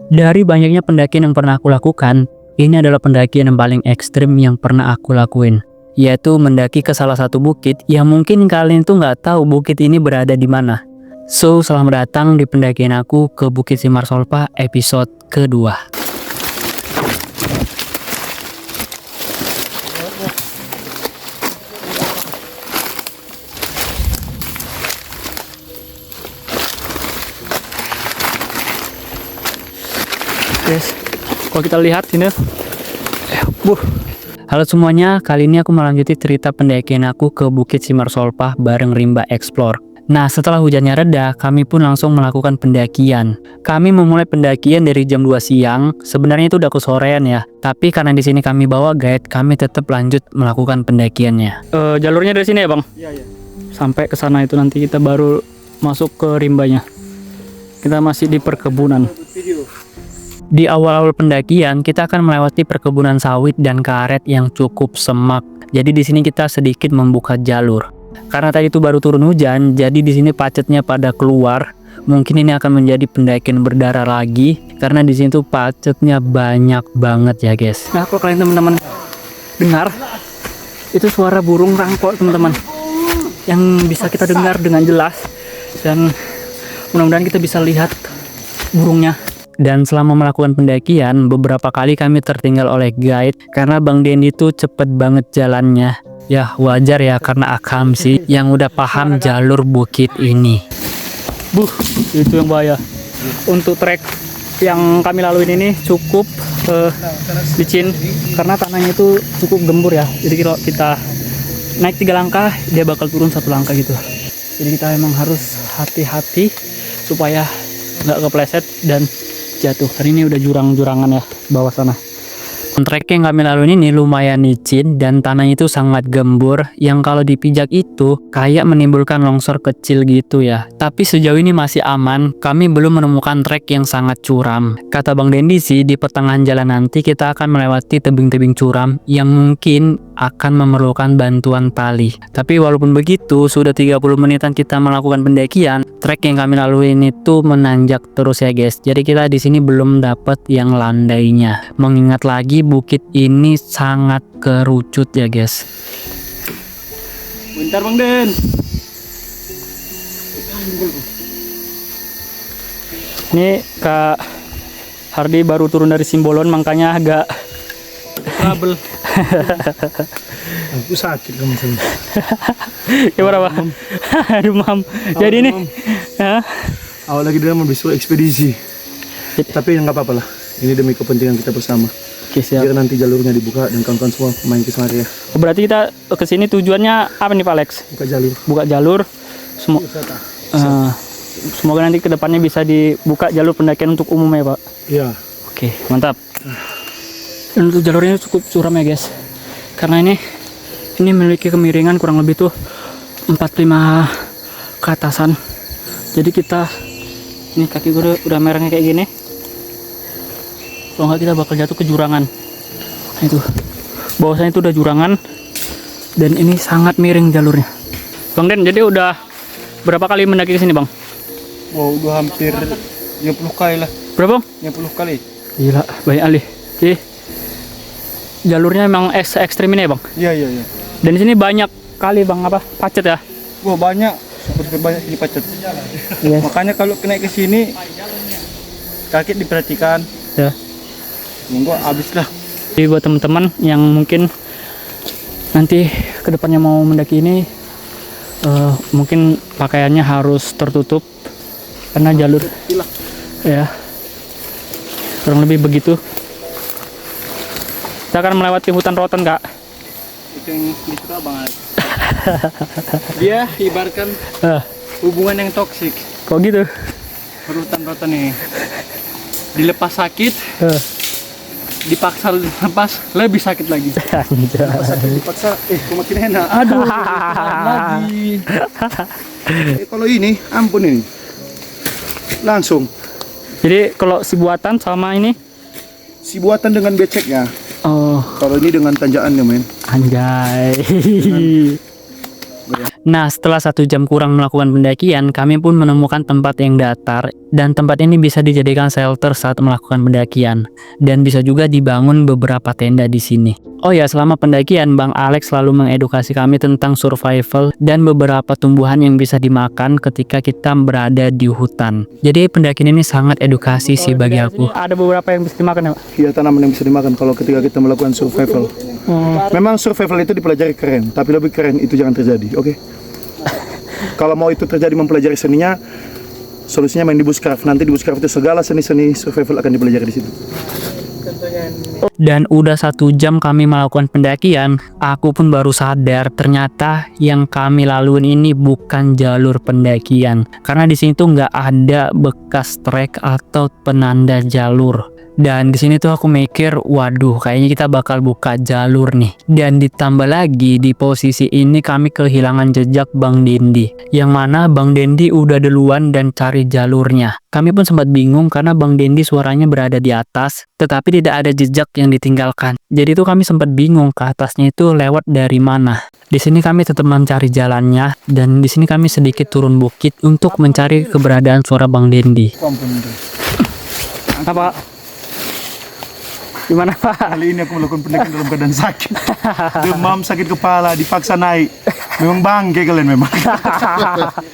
Dari banyaknya pendakian yang pernah aku lakukan, ini adalah pendakian yang paling ekstrim yang pernah aku lakuin, yaitu mendaki ke salah satu bukit yang mungkin kalian tuh nggak tahu bukit ini berada di mana. So, selamat datang di pendakian aku ke Bukit Simarsolpa episode kedua. Guys, kalau kita lihat ini, halo semuanya, kali ini aku melanjuti cerita pendakian aku ke Bukit Simarsolpa bareng Rimba Explore. Nah, setelah hujannya reda, kami pun langsung melakukan pendakian. Kami memulai pendakian dari jam 2 siang, sebenarnya itu udah kesorean ya. Tapi karena di sini kami bawa guide, kami tetap lanjut melakukan pendakiannya. Jalurnya dari sini ya, Bang? Iya. Sampai ke sana itu nanti kita baru masuk ke rimbanya. Kita masih di perkebunan. Di awal-awal pendakian, kita akan melewati perkebunan sawit dan karet yang cukup semak. Jadi di sini kita sedikit membuka jalur. Karena tadi itu baru turun hujan, jadi di sini pacetnya pada keluar. Mungkin ini akan menjadi pendakian berdarah lagi, karena di sini tuh pacetnya banyak banget ya guys. Nah, kalau kalian teman-teman dengar, itu suara burung rangkok teman-teman, yang bisa kita dengar dengan jelas. Dan mudah-mudahan kita bisa lihat burungnya. Dan selama melakukan pendakian, beberapa kali kami tertinggal oleh guide karena Bang Dendi tuh cepet banget jalannya. Ya wajar ya, karena Akam sih yang udah paham jalur bukit ini. Itu yang bahaya. Untuk trek yang kami lalui ini cukup licin karena tanahnya itu cukup gembur ya. Jadi kalau kita naik 3 langkah, dia bakal turun 1 langkah gitu. Jadi kita emang harus hati-hati supaya nggak kepleset dan jatuh. Karena ini udah jurang-jurangan ya bawah sana. Trek yang kami lalui ini lumayan licin dan tanahnya itu sangat gembur, yang kalau dipijak itu kayak menimbulkan longsor kecil gitu ya. Tapi sejauh ini masih aman, kami belum menemukan trek yang sangat curam. Kata Bang Dendi sih, di pertengahan jalan nanti kita akan melewati tebing-tebing curam yang mungkin akan memerlukan bantuan tali. Tapi walaupun begitu, sudah 30 menitan kita melakukan pendakian, trek yang kami lalui ini tuh menanjak terus ya guys. Jadi kita di sini belum dapat yang landainya. Mengingat lagi bukit ini sangat kerucut ya guys. Bentar Bang Den. Ini Kak Hardi baru turun dari Simbolon, makanya agak Trouble. Aku sakit kamu sini. Gimana Pak? Aduh mam. Jadi ini Awal lagi dalam besok ekspedisi. Tapi nggak apa-apa lah. Ini demi kepentingan kita bersama. Oke, siap. Biar nanti jalurnya dibuka dan kawan-kawan semua main ke sana ya. Berarti kita kesini tujuannya apa nih Pak Alex? Buka jalur. Buka jalur. Semoga nanti kedepannya bisa dibuka jalur pendakian untuk umum ya Pak. Iya. Oke, mantap. Dan untuk jalurnya cukup curam ya guys. Karena ini memiliki kemiringan kurang lebih tuh 45 ke atasan. Jadi kita ini kaki gue udah merahnya kayak gini. Kalau nggak kita bakal jatuh ke jurangan. Nah itu bawahnya itu udah jurangan dan ini sangat miring jalurnya. Bang Den, jadi udah berapa kali mendaki ke sini Bang? Wow, udah hampir 50 kali lah. Berapa Bang? 50 kali. Gila, banyak kali. Jadi jalurnya emang ekstrim ini ya Bang? Iya. Dan di sini banyak kali Bang apa pacet ya? Wah, banyak. Seperti banyak ini pacet. Yes. Makanya kalau naik ke sini kaki diperhatikan. Ya. Monggo habis lah. Jadi buat teman-teman yang mungkin nanti kedepannya mau mendaki ini, mungkin pakaiannya harus tertutup karena jalur ya kurang lebih begitu. Kita akan melewati hutan rotan Kak. Itu yang disuka Bang Alex. Dia ibaratkan hubungan yang toksik. Kok gitu? Hutan-rotan ini dilepas sakit, dipaksa lepas lebih sakit lagi. Dipaksa kok makin enak. Aduh, lagi. Kalau ini ampun ini langsung. Jadi kalau si buatan sama ini Si buatan dengan beceknya. Oh, Kalau ini dengan tanjakannya men. anjay. Nah, setelah 1 jam kurang melakukan pendakian, kami pun menemukan tempat yang datar Dan tempat ini bisa dijadikan shelter saat melakukan pendakian, dan bisa juga dibangun beberapa tenda di sini. Oh ya, selama pendakian, Bang Alex selalu mengedukasi kami tentang survival dan beberapa tumbuhan yang bisa dimakan ketika kita berada di hutan. Jadi pendakian ini sangat edukasi sih bagi aku. Ada beberapa yang bisa dimakan ya, Pak? Iya, tanaman yang bisa dimakan kalau ketika kita melakukan survival. Memang survival itu dipelajari keren, tapi lebih keren itu jangan terjadi, oke? Kalau mau itu terjadi mempelajari seninya, solusinya main di bushcraft. Nanti di bushcraft itu segala seni-seni survival akan dipelajari di situ. Dan udah 1 jam kami melakukan pendakian, aku pun baru sadar ternyata yang kami laluin ini bukan jalur pendakian. Karena di sini tuh nggak ada bekas trek atau penanda jalur. Dan di sini tuh aku mikir, waduh, kayaknya kita bakal buka jalur nih. Dan ditambah lagi di posisi ini kami kehilangan jejak Bang Dendi, yang mana Bang Dendi udah duluan dan cari jalurnya. Kami pun sempat bingung karena Bang Dendi suaranya berada di atas, tetapi tidak ada jejak yang ditinggalkan. Jadi tuh kami sempat bingung ke atasnya itu lewat dari mana. Di sini kami tetap mencari jalannya, dan di sini kami sedikit turun bukit untuk mencari keberadaan suara Bang Dendi. Apa? Gimana, Pak? Kali ini aku melakukan pendakian dalam keadaan sakit. Demam, sakit kepala, dipaksa naik. Memang bangke kalian memang.